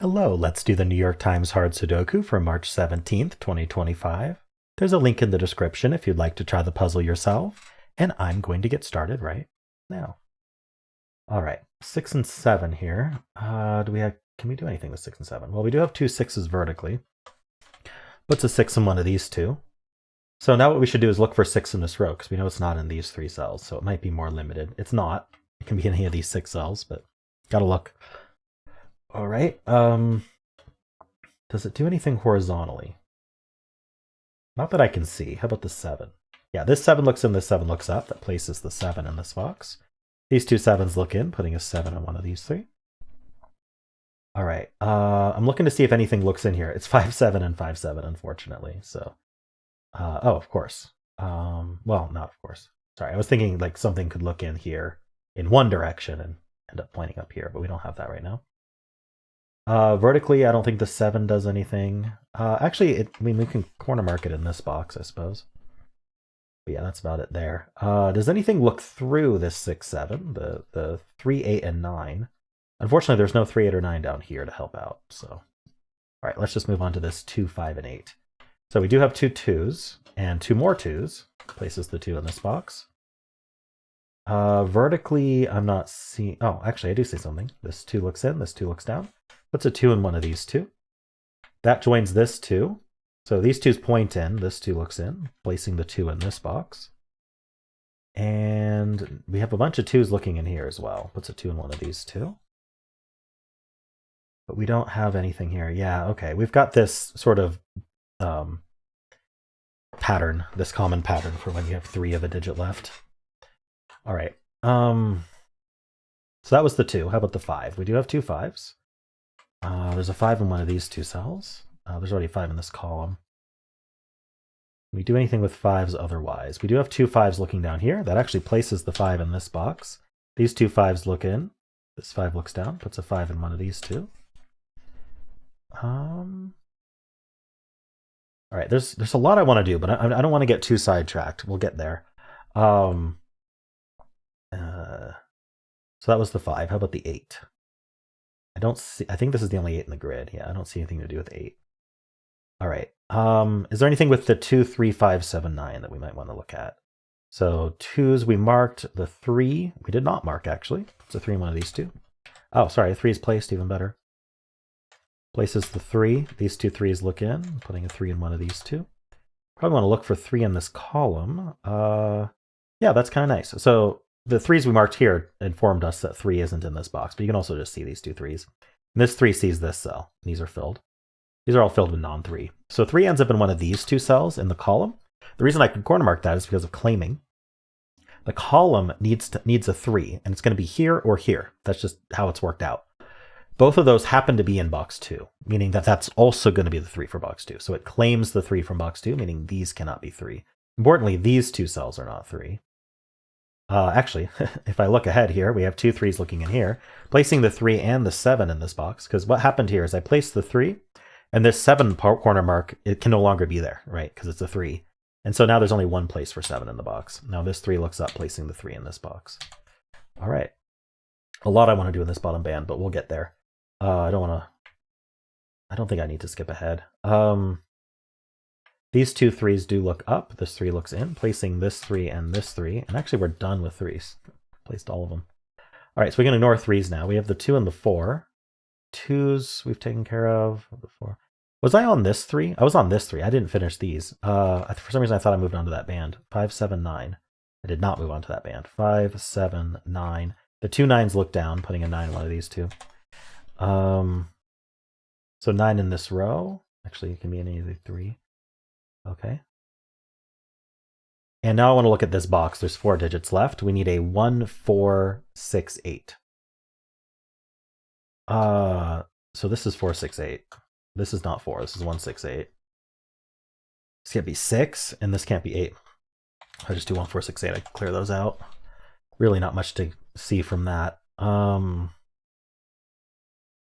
Hello, let's do the New York Times Hard Sudoku for March 17th, 2025. There's a link in the description if you'd like to try the puzzle yourself, and I'm going to get started right now. All right, 6 and 7 here. Can we do anything with 6 and 7? Well, we do have two 6s vertically. What's a 6 in one of these two? So now what we should do is look for 6 in this row, because we know it's not in these 3 cells, so it might be more limited. It's not. It can be in any of these 6 cells, but gotta look. All right. Does it do anything horizontally? Not that I can see. How about the 7? Yeah, this 7 looks in, this 7 looks up. That places the 7 in this box. These two 7s look in, putting a 7 in one of these 3. All right. I'm looking to see if anything looks in here. It's 5, 7, and 5, 7, unfortunately. So, oh, of course. Well, not of course. Sorry, I was thinking like something could look in here in one direction and end up pointing up here, but we don't have that right now. Vertically, I don't think the 7 does anything. Actually, I mean, we can corner mark it in this box, I suppose. But yeah, that's about it there. Does anything look through this 6, 7? The 3, 8, and 9? Unfortunately, there's no 3, 8, or 9 down here to help out. So, all right, let's just move on to this 2, 5, and 8. So we do have two 2s and two more 2s. Places the 2 in this box. Vertically, I'm not seeing. Oh, actually, I do see something. This 2 looks in, this 2 looks down. What's a 2 in one of these 2? That joins this 2. So these 2's point in, this 2 looks in, placing the 2 in this box. And we have a bunch of 2's looking in here as well. What's a 2 in one of these 2? But we don't have anything here. Yeah, okay. We've got this sort of pattern, this common pattern for when you have 3 of a digit left. All right. So that was the 2. How about the 5? We do have two 5s. There's a 5 in one of these 2 cells. There's already 5 in this column. Can we do anything with 5s otherwise? We do have two 5s looking down here. That actually places the 5 in this box. These two 5s look in. This 5 looks down, puts a 5 in one of these 2. All right, there's a lot I want to do, but I don't want to get too sidetracked. We'll get there. So that was the 5. How about the 8? I think this is the only 8 in the grid. Yeah, I don't see anything to do with 8. All right. Is there anything with the 2, 3, 5, 7, 9 that we might want to look at? So 2s we marked. The 3 we did not mark, actually. It's a 3 in one of these 2. Oh, sorry, a 3 is placed, even better. Places the 3. These two 3s look in, putting a 3 in one of these 2. Probably want to look for 3 in this column. Yeah, that's kind of nice. So the 3s we marked here informed us that 3 isn't in this box, but you can also just see these two 3s. And this 3 sees this cell. These are filled. These are all filled with non-3. So 3 ends up in one of these 2 cells in the column. The reason I can corner mark that is because of claiming. The column needs a 3, and it's going to be here or here. That's just how it's worked out. Both of those happen to be in box 2, meaning that that's also going to be the 3 for box 2. So it claims the 3 from box 2, meaning these cannot be 3. Importantly, these 2 cells are not 3. Actually, if I look ahead here, we have two 3s looking in here, placing the 3 and the 7 in this box, because what happened here is I placed the 3, and this 7 corner mark, it can no longer be there, right, because it's a 3. And so now there's only one place for 7 in the box. Now this 3 looks up, placing the 3 in this box. All right. A lot I want to do in this bottom band, but we'll get there. I don't think I need to skip ahead. These two 3s do look up. This 3 looks in, placing this 3 and this 3. And actually, we're done with 3s. Placed all of them. All right, so we can ignore 3s now. We have the 2 and the 4. 2s we've taken care of. The 4. Was I on this 3? I was on this 3. I didn't finish these. For some reason, I thought I moved on to that band. 5, 7, 9. I did not move on to that band. 5, 7, 9. The two 9s look down, putting a 9 in one of these 2. So 9 in this row. Actually, it can be any of the 3. Okay. And now I want to look at this box. There's 4 digits left. We need a 1, 4, 6, 8. So this is 4, 6, 8. This is not 4. This is 1, 6, 8. This can't be 6, and this can't be 8. I just do 1, 4, 6, 8. I can clear those out. Really not much to see from that. All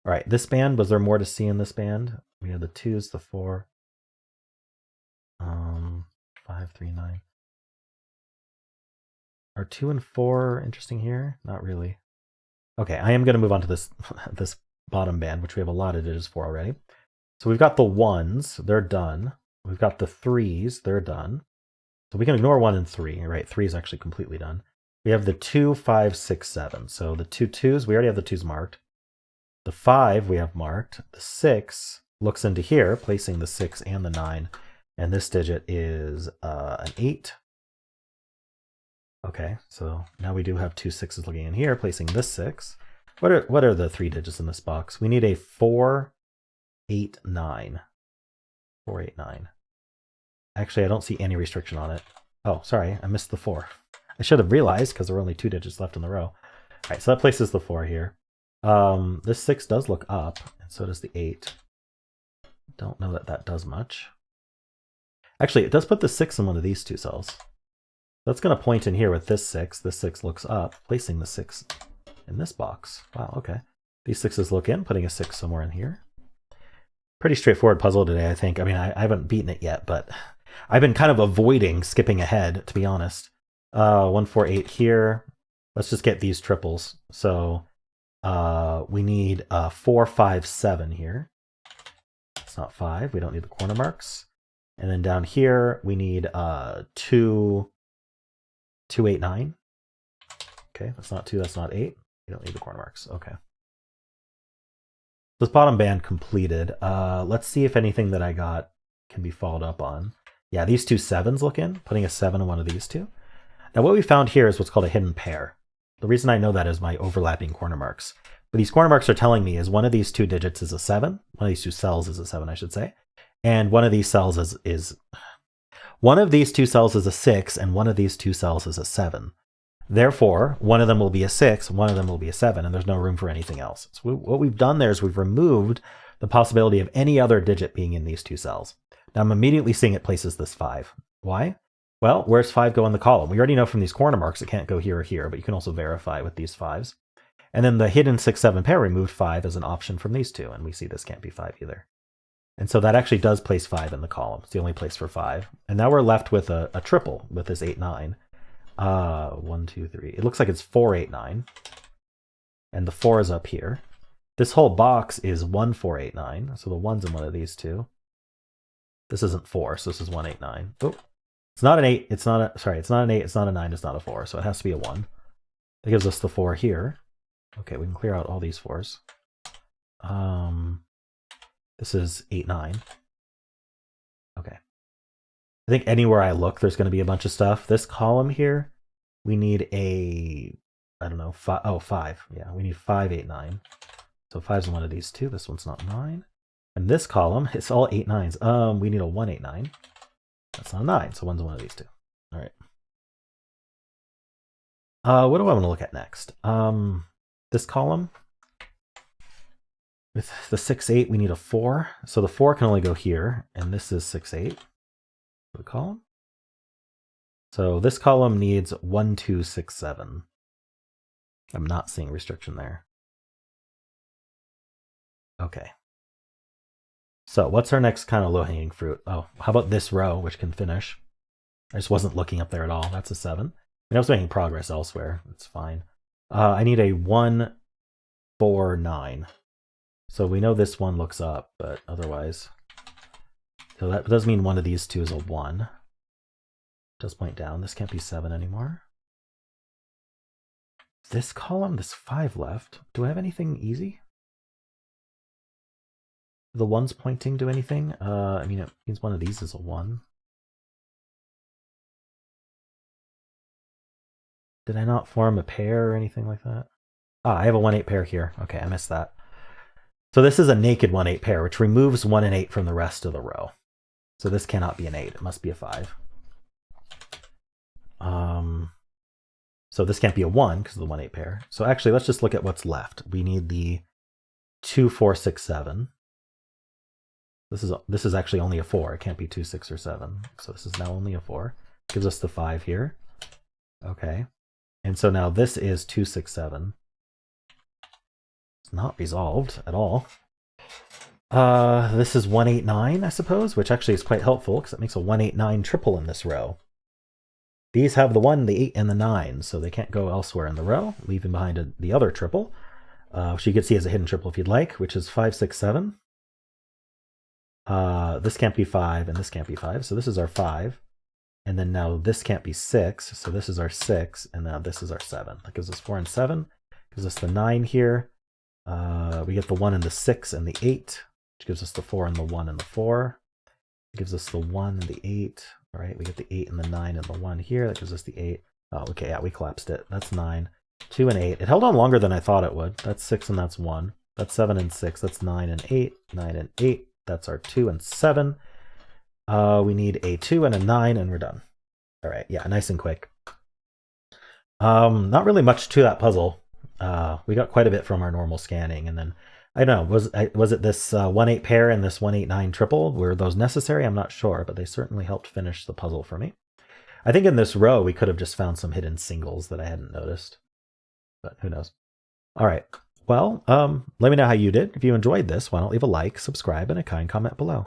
right, this band, was there more to see in this band? We have the 2s, the 4. 5, 3, 9. Are 2 and 4 interesting here? Not really. Okay, I am going to move on to this bottom band, which we have a lot of digits for already. So we've got the 1s, they're done. We've got the 3s, they're done. So we can ignore 1 and 3, right? 3 is actually completely done. We have the 2, 5, 6, 7. So the 2 2s, we already have the 2s marked. The 5 we have marked. The 6 looks into here, placing the 6 and the 9. And this digit is an 8. Okay, so now we do have 2 6s looking in here, placing this 6. What are the 3 digits in this box? We need a 4, 8, 9. 4, 8, 9. Actually, I don't see any restriction on it. Oh, sorry, I missed the 4. I should have realized because there were only 2 digits left in the row. All right, so that places the 4 here. This 6 does look up, and so does the 8. Don't know that that does much. Actually, it does put the 6 in one of these 2 cells. That's going to point in here with this 6. This 6 looks up, placing the 6 in this box. Wow, okay. These 6s look in, putting a 6 somewhere in here. Pretty straightforward puzzle today, I think. I mean, I haven't beaten it yet, but I've been kind of avoiding skipping ahead, to be honest. 1, 4, 8 here. Let's just get these triples. So we need 4, 5, 7 here. It's not 5. We don't need the corner marks. And then down here, we need 2, 2, 8, 9. Okay, that's not 2, that's not 8. We don't need the corner marks. Okay. This bottom band completed. Let's see if anything that I got can be followed up on. Yeah, these 2 7s look in, putting a 7 in one of these 2. Now what we found here is what's called a hidden pair. The reason I know that is my overlapping corner marks. What these corner marks are telling me is one of these 2 digits is a 7. One of these 2 cells is a 7, I should say. And one of these cells is one of these 2 cells is a 6, and one of these 2 cells is a 7. Therefore, one of them will be a 6, one of them will be a 7, and there's no room for anything else. So what we've done there is we've removed the possibility of any other digit being in these 2 cells. Now I'm immediately seeing it places this 5. Why? Well, where's 5 go in the column? We already know from these corner marks it can't go here or here, but you can also verify with these 5s. And then the hidden 6, 7 pair removed 5 as an option from these 2, and we see this can't be 5 either. And so that actually does place 5 in the column. It's the only place for 5. And now we're left with a triple with this 8, 9. 1, 2, 3. It looks like it's 4, 8, 9. And the 4 is up here. This whole box is 1, 4, 8, 9. So the 1's in one of these 2. This isn't 4, so this is 1, 8, 9. Oh, it's not an 8. It's not a, sorry, it's not an 8. It's not a 9. It's not a 4. So it has to be a 1. That gives us the 4 here. Okay, we can clear out all these 4s. This is 8, 9. Okay. I think anywhere I look, there's going to be a bunch of stuff. This column here, we need a, I don't know, 5. Oh, 5. Yeah, we need 5, 8, 9. So 5's in one of these 2. This one's not 9. And this column, it's all 8, 9s. We need a 1, 8, 9. That's not a 9, so 1's in one of these 2. All right. What do I want to look at next? This column, with the 6, 8, we need a 4. So the 4 can only go here, and this is 6, 8. The column. So this column needs 1, 2, 6, 7. I'm not seeing restriction there. Okay. So what's our next kind of low-hanging fruit? Oh, how about this row, which can finish? I just wasn't looking up there at all. That's a 7. I mean, I was making progress elsewhere. It's fine. I need a 1, 4, 9. So we know this one looks up, but otherwise... So that does mean one of these 2 is a 1. It does point down. This can't be 7 anymore. This column, this 5 left. Do I have anything easy? The 1's pointing to anything? I mean, it means one of these is a 1. Did I not form a pair or anything like that? Ah, I have a 1, 8 pair here. Okay, I missed that. So this is a naked 1, 8 pair, which removes 1 and 8 from the rest of the row. So this cannot be an 8. It must be a 5. So this can't be a 1 because of the 1, 8 pair. So actually, let's just look at what's left. We need the 2, 4, 6, 7. This is actually only a 4. It can't be 2, 6, or 7. So this is now only a 4. Gives us the 5 here. Okay. And so now this is 2, 6, 7. It's not resolved at all. This is 1, 8, 9, I suppose, which actually is quite helpful because it makes a 1, 8, 9 triple in this row. These have the 1, the 8, and the 9, so they can't go elsewhere in the row, leaving behind the other triple. which you can see as a hidden triple if you'd like, which is 5, 6, 7. This can't be 5, and this can't be 5, so this is our 5. And then now this can't be 6, so this is our 6, and now this is our 7. That gives us 4 and 7. Gives us the 9 here. We get the 1 and the 6 and the 8, which gives us the 4 and the 1 and the 4. It gives us the 1 and the 8. All right, we get the 8 and the 9 and the 1 here. That gives us the 8. Oh, okay, yeah, we collapsed it. That's 9. 2 and 8. It held on longer than I thought it would. That's 6 and that's 1. That's 7 and 6. That's 9 and 8. 9 and 8. That's our 2 and 7. We need a 2 and a 9, and we're done. All right, yeah, nice and quick. Not really much to that puzzle. We got quite a bit from our normal scanning, and then I don't know, was it this 1-8 pair and this 1-8-9 triple? Were those necessary? I'm not sure, but they certainly helped finish the puzzle for me. I think in this row we could have just found some hidden singles that I hadn't noticed, but who knows. All right, well, let me know how you did. If you enjoyed this, why don't leave a like, subscribe, and a kind comment below.